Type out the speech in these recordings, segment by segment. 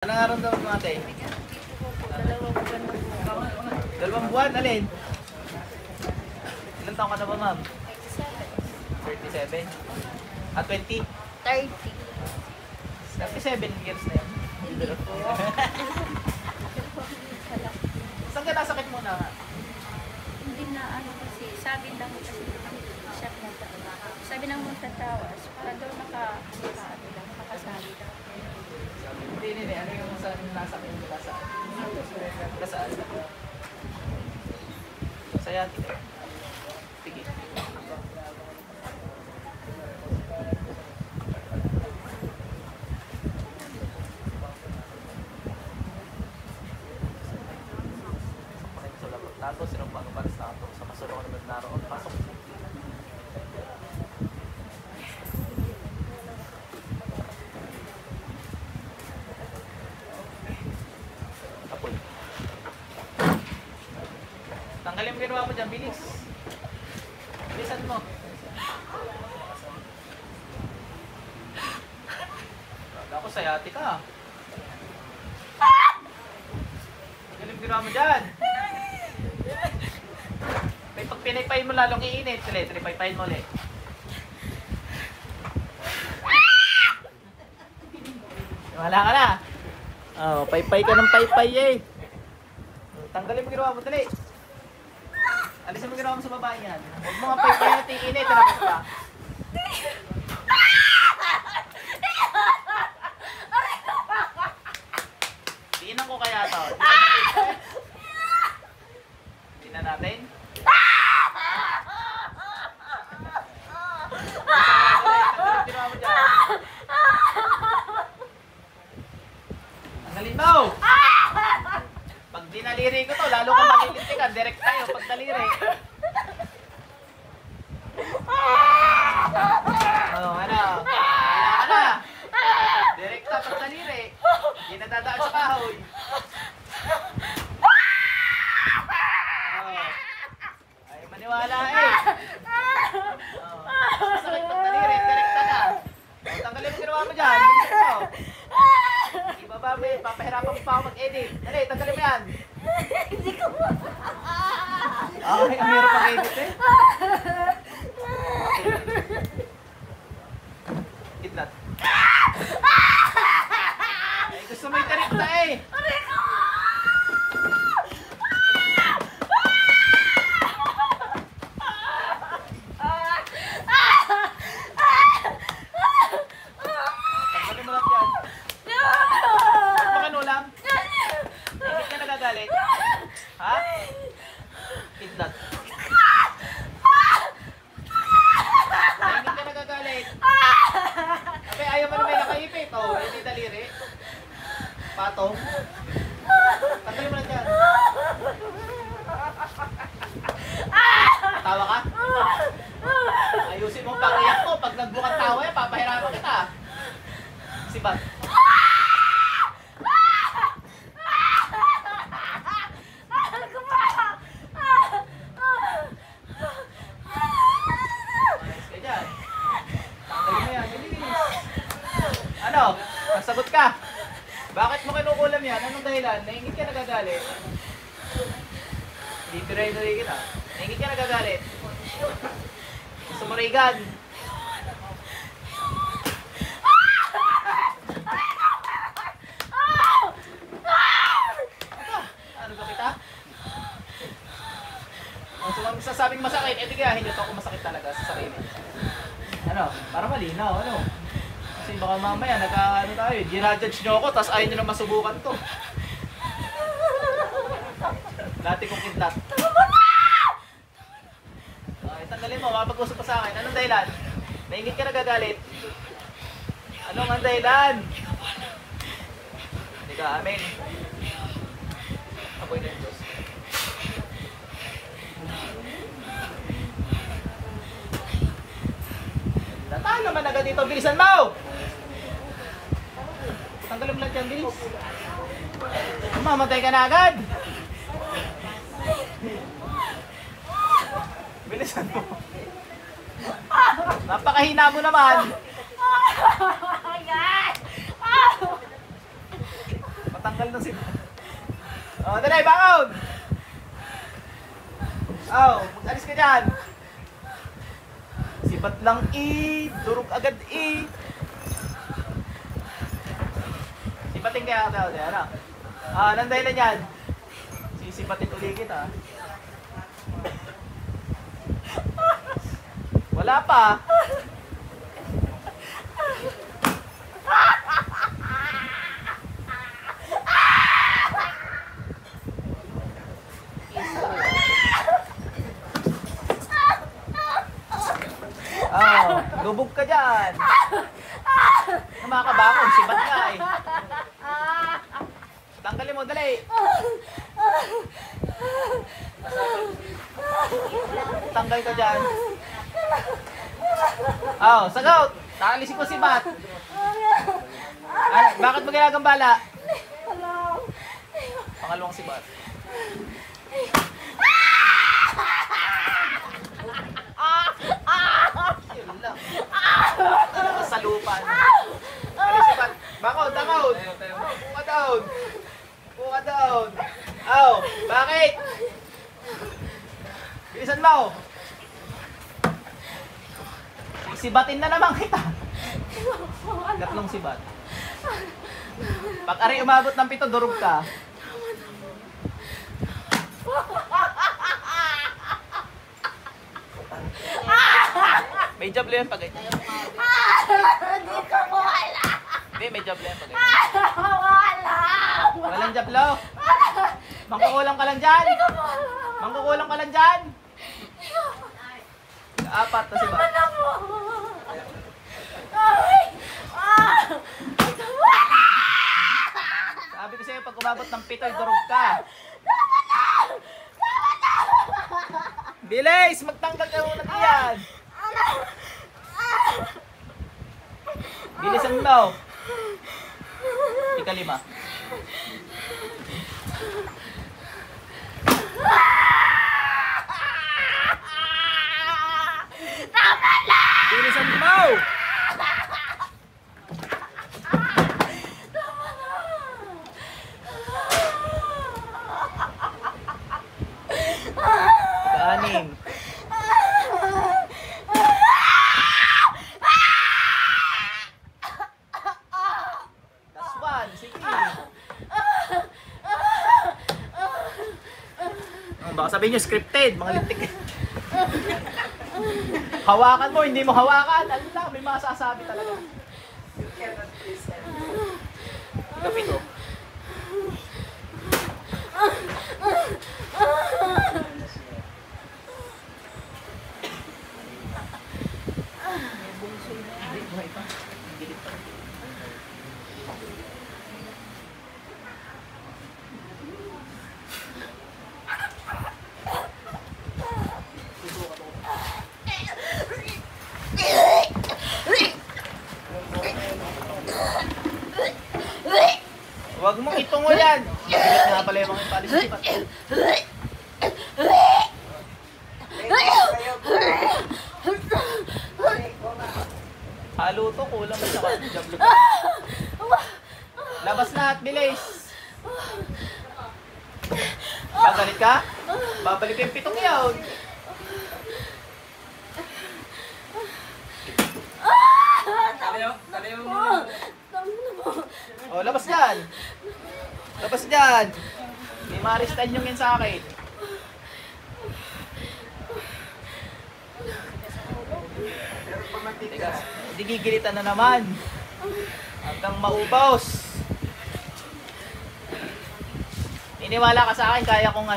Ano nga rin daw mo ate? Dalawang buwan, alin? Ilan taong ka na ba, ma'am? 37. At 20? 30. 37 years na yan. Hindi po. Saan ka nasakit mo na? Hindi na ano kasi, sabi lang kasi siya sabi ng magtatawas para daw nakasali daw. Hindi. Ano yung saan nasakit mo? Saan? Sa yati ka. Sige. Tapos sinumpa ko para sa ato. Sa masulong naman naroon. Pasok. Apoy. Tanggalin mo ginawa mo dyan. Bilis. Bilisan mo. Ako sayati ka. Tanggalin mo ginawa mo dyan. May pag pinaypayin mo lalong iinit. Tuloy, paypayin mo ulit. Wala ka na. Oh, paypay ka ng paypay eh. Tanggalin mo ginawa mo, dali. Alisin mo ginawa mo sa babae yan. Huwag mo nga paypay natin iinit. Tarapit ka. Tingnan ko kaya to. Tingnan natin. Tanggalin mo! Pag dinaliri ko to, lalo ka malilintikan. Direct tayo pag daliri. Oh, ano? Wala ka na. Direct ta pag daliri. Hindi na dadaan sa kahoy. Oh. Ay, maniwala eh. Oh. Masakit pag daliri. Direct ta na. Oh, tanggalin mo ginawa mo dyan. Bilisan mo. Ibaba mo yun. Papahirapan mo pa ako mag-edit. Dali, tanggalin mo yan. Hindi ko mo. Okay, ang hirap mag-edit eh. Kidnat. Ay, gusto mo yung tarikta eh. Tanggalin mo lang yan. Bakit ulam? Hindi ka nagagalit? Ha? Kidnat. Hindi ka nagagalit? Abe, ayaw mo na may nakaipit. Oh, hindi daliri. Patong. Tanggalin mo lang dyan. Tawa ka? Ayusin mo pang iyak ko. Pag nagbukang tawa yan, papahirapan kita. Sibat. Ano? Nasagot ka? Bakit mo kinukulam yan? Anong dahilan? Naingit ka nagagalit? Hindi tuloy-tuloy kita. Naingit ka nagagalit? Gusto mo rigan? Ano ba kita? Kung sasabing masakit, eh di kaya hindi ako masakit talaga sa sarili. Ano? Para malinaw, ano? Kasi baka mamaya nagka-ano tayo, ginajudge nyo ako, tapos ayaw nyo na masubukan to. Dati kong kidnap. Okay, tanggalin mo, makapag-usap pa sa akin. Anong dahilan? Naingit ka nagagalit? Anong ang dahilan? Hindi ka amin. Apoy na yung Diyos. Tahan naman agad dito, bilisan mo! Tanggalin mo lang dyan, bilis. Mamatay ka na agad! Bilisan mo. Napakahina mo naman. Matanggal ng sibat. Oh, dali, bangon! Oh, mag-alis ka dyan. Sibat lang durog agad Sibatin kaya ako dahil, ano? Anong dahilan yan? Sisibatin uli kita. Wala pa. Lubog ka dyan. Namakabangon, sibat ka eh. Tanggalin mo, dali. Tanggal ka dyan. Sagot. Takalisin ko si Bat. Bakit mo ginagambala? Pangalawang si Bat. Yun lang. Nakasalupan. Alis si Bat. Bakod. Buka down. Bakit? Bilisan mo. Sibatin na naman kita. Tatlong sibat. Pag ari umabot ng 7, durog ka. May jablo yan pag ganyan. Hindi ko po alam. Hindi, may jablo yan pag ganyan. Walang jablo. Mangkukulang ka lang dyan. Mangkukulang ka lang dyan. 4 na si Bat. Sabi ko sa'yo, pag umabot ng 7, durog ka. Bilis! Magtanggal ka muna diyan. Bilisan mo daw. Ika-5. Tama na! Bilisan mo! Ika-6. That's 1. Sige. Baka sabihin nyo scripted, mga lintik. Hawakan mo, hindi mo hawakan. Ano lang, may masasabi talaga. Ika-7. Huwag mong itungo yan. Bigat nga pala yung mga ipalis sa sibat. Halo to, kulang na sa jablo. Labas na at bilis. Babalik ka? Babalik ko yung 7 yun. Labas dyan. Labas dyan. May maristan yung yan sa akin. Hindi gigilitan na naman. Hanggang maubos. Iniwala ka sa akin, kaya kong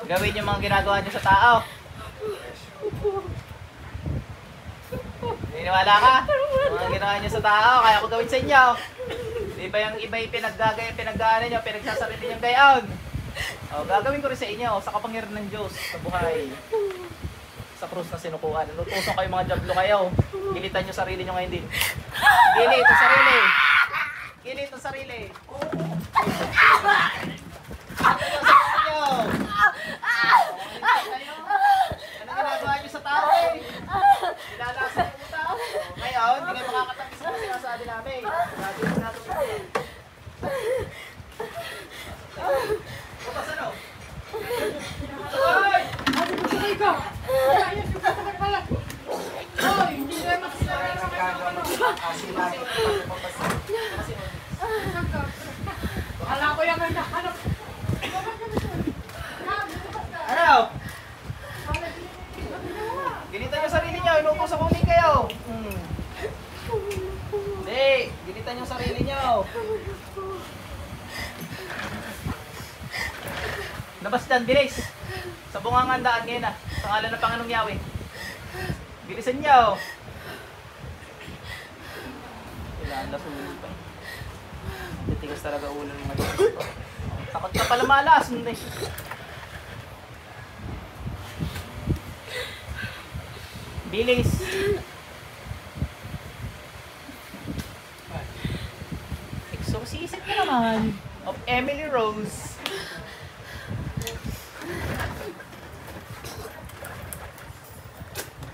gawin yung mga ginagawa nyo sa tao. Iniwala ka? Mga ginawa nyo sa tao, kaya ko gawin sa inyo. Di ba yung iba yung pinagdaanan nyo, pinagsasarili nyo gayon? Gagawin ko rin sa inyo, sa kapangyarihan ng Diyos, sa buhay. Sa krus na sinukuhan. Nutusong kayo mga jablo kayo. Gilitan nyo sarili nyo ngayon din. Gilit ang sarili. Gilit ang sarili. Ano ginagawa nyo sa tao eh? Ilalasan nyo sa tao. Ngayon, hindi kayo makakatapis sa sinasabi namin. Grabe na natin. Labas dyan, bilis! Sa bungangandaan ngayon ah. Sa ngalan ng Panginoong Yahweh. Bilisan niyo! Kailangan na sumunod pa eh. Titigas talaga ulo ng mga dito. Takot ka pala malas. Bilis! Exorcism ka naman of Emily Rose.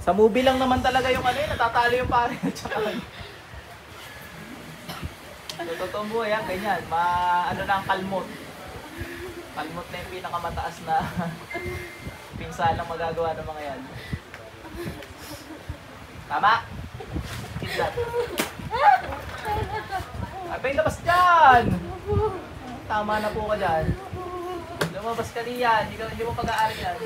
Sa movie lang naman talaga yung ano eh, natatalo yung pare at saka sa totoong buhay yan, ganyan. Ano na ang kalmot. Kalmot na yung pinakamataas na pinsalang magagawa ng mga yan. Tama? Kidlat. Abay, labas dyan! Tama na po ka dyan. Lumabas ka diyan, hindi mo pag-aari yan.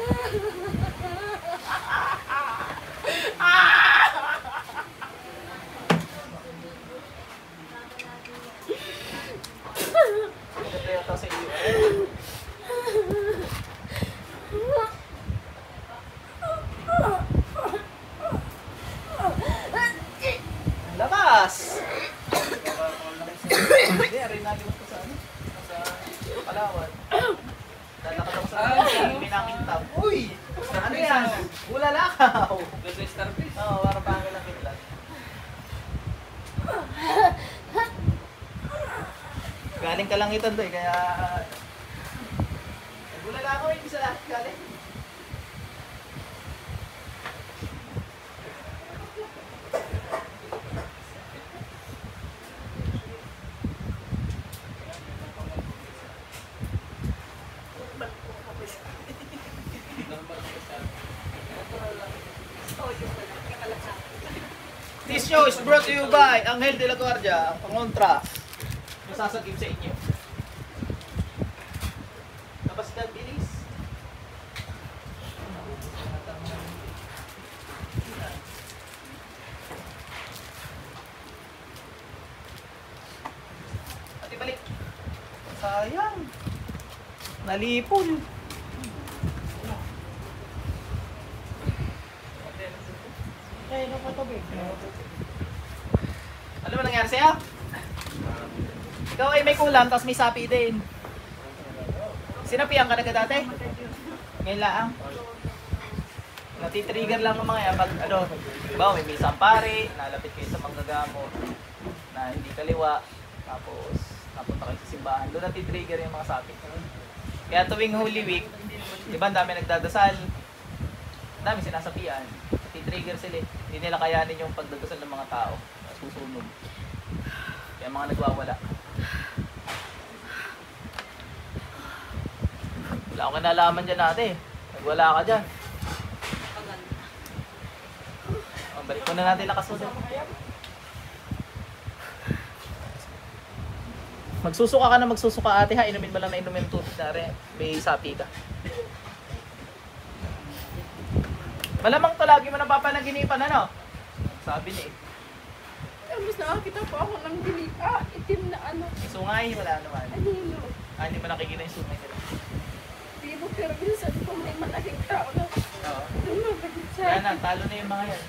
Ito ito sa iyo. Labas! Hindi, arinali mo ko sa ano? Sa Palawan. Lalakad ako sa Minakintab. Uy! Ano yan? Bulalakaw! Doon sa Starfish. Oo, para pangil lang kitlat. Galing ka lang ito doon, kaya... Bulalakaw, hindi sa lahat galing. This show is brought to you by Angel de la Guardia, ang pangontra. Masasagip sa inyo. Labas ka, bilis. Pati balik. Sayang. Nalipol. Ay, napatubig. Ano ba nangyari sa'yo? Ikaw ay may kulam, tapos may sapi din. Sinapian ka na ka dati? Ngayon lang. Natitrigger lang ng mga yan. Pag ano, diba, may sampari, nalapit kayo sa manggagamot, na hindi kaliwa, tapos napunta kayo sa simbahan. Doon natitrigger yung mga sapi. Kaya tuwing Holy Week, diba, ang dami nagdadasal, ang dami sinasapian. Natitrigger sila eh. Hindi nila kayanin yung pagdadasal ng mga tao. Susunod. Kaya mga nagwawala. Wala akong kinalaman dyan natin eh. Nagwala ka dyan. Balik ko na natin nakasunod. Magsusuka ka na magsusuka ate ha. Inumin mo lang na inumin tubig na rin. May sapi ka. Malamang to lagi mo napapanaginipan ano? Sabi niya eh. Mas nakakita po ako ng itim na ano. Sungay, wala naman. Anino. Hindi mo nakikita yung sungay nila. Di mo pero minsan po may malaking tao na Oo. lumabagin sa Kaya na, talo na yung mga yan.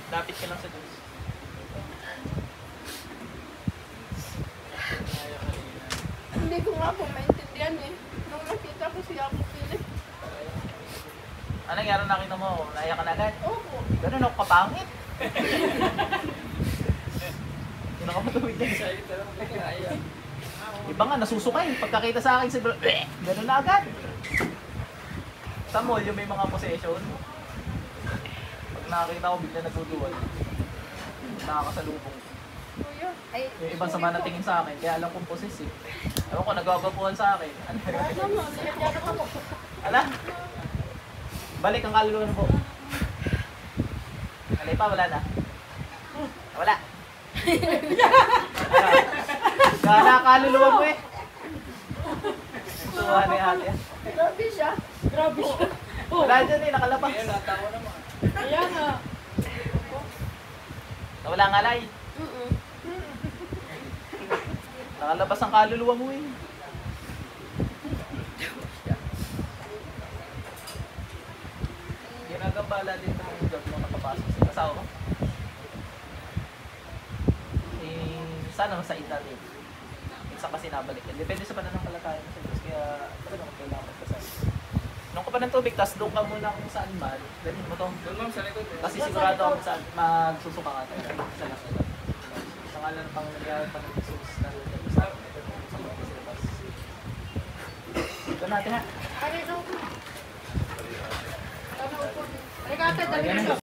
Lapit ka lang sa Diyos. Hindi ko nga po maintindihan eh. Nung nakita ko siya ako pilit. Ano nangyari nakita mo? Naiyak ka na agad? Opo. Ganun ako kapangit. Yun ako matawid yan. Iba nga, nasusukay. Pagkakita sa akin, siguro, ganun na agad. Sa mall, yung may mga possession. Pag nakakita ko, bigla nagduduwal. Nakakasalubong. Kuya. Ay, Yung ibang sama na tingin sa akin, kaya alam kong possess eh. Ewan ko, nagwagapuhan sa akin. Ano? tama. Sinadya ako. Ala? Balik ang kaluluwa na po. Alay pa, wala na. Wala. Kala kaluluwa mo eh. Tuwa ni ate. Grabe siya. Grabe siya. Wala dyan eh, nakalabas. Kaya nga. Wala nga alay. Nakalabas ang kaluluwa mo eh. naniniwala din sa mga job nung nakapasok sa asawa ko. Eh, sana masait natin. Minsan kasi nabalik yan. Depende sa pananampalataya mo sa Diyos. Kaya talagang kailangan ka sa nung ka pa ng tubig, tapos doon ka muna kung saan man. Ganun mo to. Doon ma'am, sa likod. Kasi sigurado ako saan magsusuka ka tayo. Sa lakas na. Sa ngalan ng Panginoon pa ng Jesus na sa mga silabas. Ito natin ha. Arigato, dali